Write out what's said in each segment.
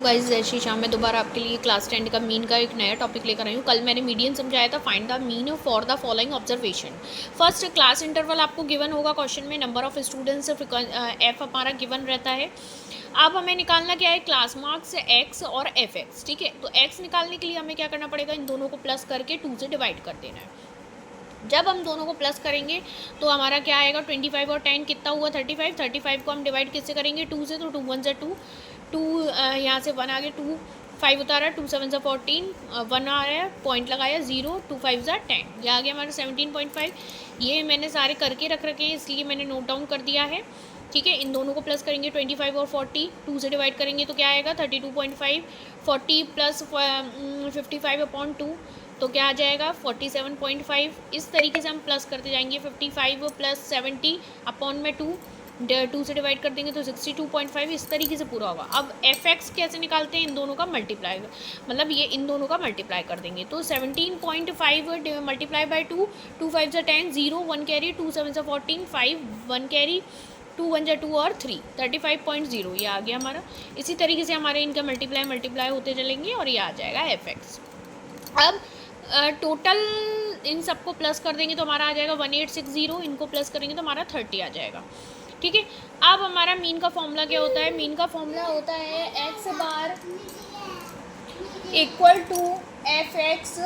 Guys जय श्री श्याम। मैं दोबारा आपके लिए क्लास 10 का मीन का एक नया टॉपिक लेकर आई हूँ। कल मैंने मीडियन समझाया था, find the mean for the following observation. First class interval आपको गिवन होगा क्वेश्चन में, नंबर ऑफ स्टूडेंट्स एफ हमारा गिवन रहता है। अब हमें निकालना क्या है, क्लास मार्क्स एक्स और एफ एक्स। ठीक है, तो एक्स निकालने के लिए हमें क्या करना पड़ेगा, इन दोनों को प्लस करके 2 से डिवाइड कर देना है। जब हम दोनों को प्लस करेंगे तो हमारा क्या आएगा, 25 और 10 कितना हुआ, 35। 35 को हम डिवाइड किससे करेंगे, 2 से, तो 2 1 से 2, 2 यहाँ से 1 आगे, 2 5 उतारा, 2 7 से 14, 1 आ रहा है, पॉइंट लगाया, 0, 2 5 ज़ा 10, ये आ गया हमारा 17.5। ये मैंने सारे करके रख रखे हैं इसलिए मैंने नोट डाउन कर दिया है। ठीक है, इन दोनों को प्लस करेंगे 25 और 40, 2 से डिवाइड करेंगे तो क्या आएगा 32.5, 40 प्लस 55/2, तो क्या आ जाएगा 47.5। इस तरीके से हम प्लस करते जाएंगे, 55 प्लस 70 अपॉन में 2, 2 से डिवाइड कर देंगे तो 62.5। इस तरीके से पूरा होगा। अब एफ एक्स कैसे निकालते हैं, इन दोनों का मल्टीप्लाई, मतलब ये इन दोनों का मल्टीप्लाई कर देंगे तो 17.5 मल्टीप्लाई बाई 2, 2 5 से 10, 0 1 कैरी, 2 7 से 14, 5 1 कैरी, 2 1 जा 2 और 3, 35.0 ये आ गया हमारा। इसी तरीके से हमारे इनका मल्टीप्लाई होते चलेंगे और ये आ जाएगा एफ एक्स। अब टोटल इन सबको प्लस कर देंगे तो हमारा आ जाएगा 1860, इनको प्लस करेंगे तो हमारा 30 आ जाएगा। ठीक है, अब हमारा मीन का फॉर्मूला क्या होता है, मीन का फॉर्मूला होता है X bar equal to F X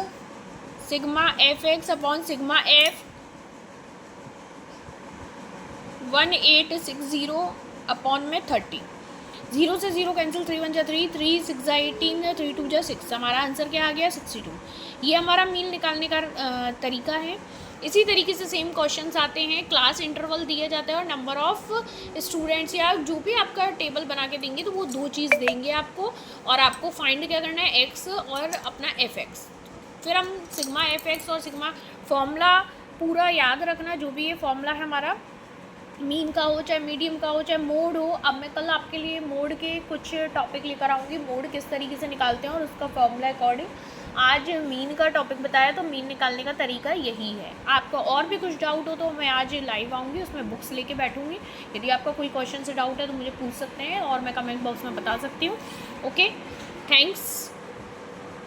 sigma F X upon sigma F 1860 upon में 30। 0 से 0 कैंसिल, 3 1 जा 3, 3 6 जा 18, 3 2 जा 6, हमारा आंसर क्या आ गया 62। ये हमारा मीन निकालने का तरीका है। इसी तरीके से सेम क्वेश्चंस आते हैं, क्लास इंटरवल दिया जाता है और नंबर ऑफ स्टूडेंट्स या जो भी आपका टेबल बना के देंगे तो वो दो चीज़ देंगे आपको, और आपको फाइंड क्या करना है, एक्स और अपना एफ एक्स। फिर हम सिग्मा एफ एक्स और सिग्मा फॉर्मूला पूरा याद रखना, जो भी ये फॉर्मूला है हमारा मीन का हो चाहे मीडियम का हो चाहे मोड हो। अब मैं कल आपके लिए मोड के कुछ टॉपिक लेकर आऊँगी, मोड किस तरीके से निकालते हैं और उसका फॉर्मूला अकॉर्डिंग। आज मीन का टॉपिक बताया तो मीन निकालने का तरीका यही है। आपका और भी कुछ डाउट हो तो मैं आज लाइव आऊँगी, उसमें बुक्स लेके बैठूँगी। यदि आपका कोई क्वेश्चन से डाउट है तो मुझे पूछ सकते हैं और मैं कमेंट बॉक्स में बता सकती हूँ। ओके, थैंक्स,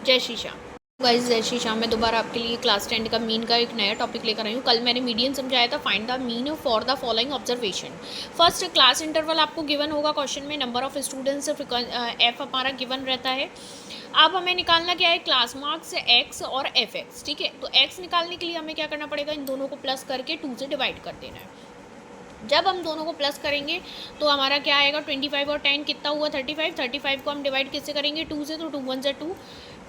जय श्री श्याम। गाइस जय श्री श्याम। मैं दोबारा आपके लिए क्लास 10 का मीन का एक नया टॉपिक लेकर आई हूँ। कल मैंने मीडियन समझाया था, find the mean for the following observation. First class interval आपको गिवन होगा क्वेश्चन में, नंबर ऑफ स्टूडेंट्स एफ हमारा गिवन रहता है। अब हमें निकालना क्या है, क्लास मार्क्स एक्स और एफ एक्स। ठीक है, तो एक्स निकालने के लिए हमें क्या करना पड़ेगा, इन दोनों को प्लस करके 2 से डिवाइड कर देना है। जब हम दोनों को प्लस करेंगे तो हमारा क्या आएगा, 25 और 10 कितना हुआ, 35। 35 को हम डिवाइड किससे करेंगे, 2 से, तो 2 1 से 2,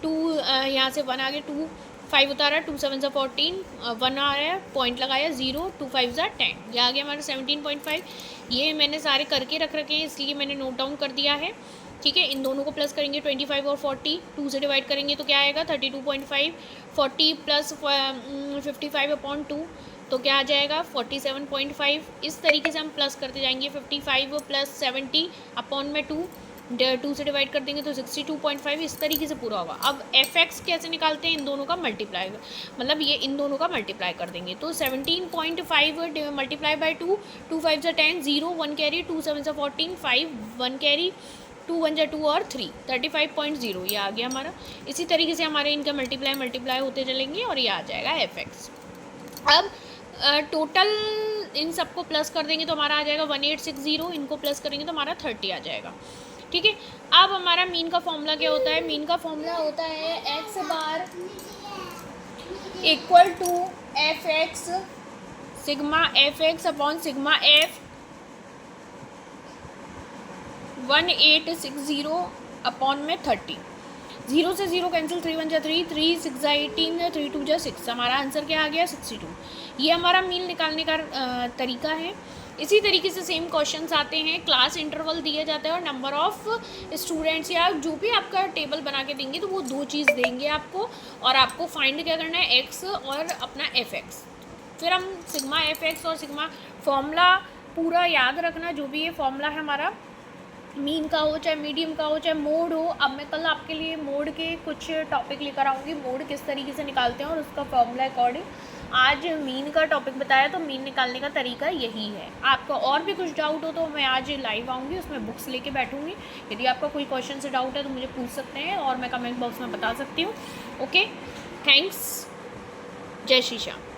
2 यहाँ से 1 आगे, 2 5 उतारा, 2 7 से 14, 1 आ रहा है, पॉइंट लगाया, 0 2 5 ज़ा 10, ये आ गया हमारा 17.5। ये मैंने सारे करके रख रखे हैं इसलिए मैंने नोट डाउन कर दिया है। ठीक है, इन दोनों को प्लस करेंगे 25 और 40, 2 से डिवाइड करेंगे तो क्या आएगा 32.5, 40 प्लस 55/2, तो क्या आ जाएगा 47.5। इस तरीके से हम प्लस करते जाएंगे, 55 प्लस 70 अपॉन में 2, 2 से डिवाइड कर देंगे तो 62.5। इस तरीके से पूरा होगा। अब एफ एक्स कैसे निकालते हैं, इन दोनों का मल्टीप्लाई, मतलब ये इन दोनों का मल्टीप्लाई कर देंगे तो 17.5 मल्टीप्लाई बाई 2, 2 5 से 10, 0 1 कैरी, 2 7 से 14, 5 1 कैरी, 2 1 जा 2 और 3, 35.0 ये आ गया हमारा। इसी तरीके से हमारे इनका मल्टीप्लाई होते चलेंगे और ये आ जाएगा एफ एक्स। अब टोटल इन सबको प्लस कर देंगे तो हमारा आ जाएगा 1860, इनको प्लस करेंगे तो हमारा 30 आ जाएगा। ठीक है, अब हमारा मीन का फॉर्मूला क्या होता है, मीन का फॉर्मूला होता है X bar equal to F X sigma F X upon sigma F 1860 upon में 30। 0 से 0 कैंसिल, 3 1 जा 3, 3 6 जा 18, 3 2 जा 6, हमारा आंसर क्या आ गया 62। ये हमारा मीन निकालने का तरीका है। इसी तरीके से सेम क्वेश्चंस आते हैं, क्लास इंटरवल दिया जाता है और नंबर ऑफ स्टूडेंट्स या जो भी आपका टेबल बना के देंगे तो वो दो चीज़ देंगे आपको, और आपको फाइंड क्या करना है, एक्स और अपना एफ एक्स। फिर हम सिग्मा एफ एक्स और सिग्मा फॉर्मूला पूरा याद रखना, जो भी ये फॉर्मूला है हमारा मीन का हो, चाहे मीडियम का हो, चाहे मोड हो। अब मैं कल आपके लिए मोड के कुछ टॉपिक लेकर आऊँगी, मोड किस तरीके से निकालते हैं और उसका फॉर्मूला अकॉर्डिंग। आज मीन का टॉपिक बताया, तो मीन निकालने का तरीका यही है। आपका और भी कुछ डाउट हो तो मैं आज लाइव आऊँगी, उसमें बुक्स लेके बैठूँगी। यदि आपका कोई क्वेश्चन से डाउट है तो मुझे पूछ सकते हैं और मैं कमेंट बॉक्स में बता सकती हूँ। ओके, थैंक्स, जय श्री श्याम।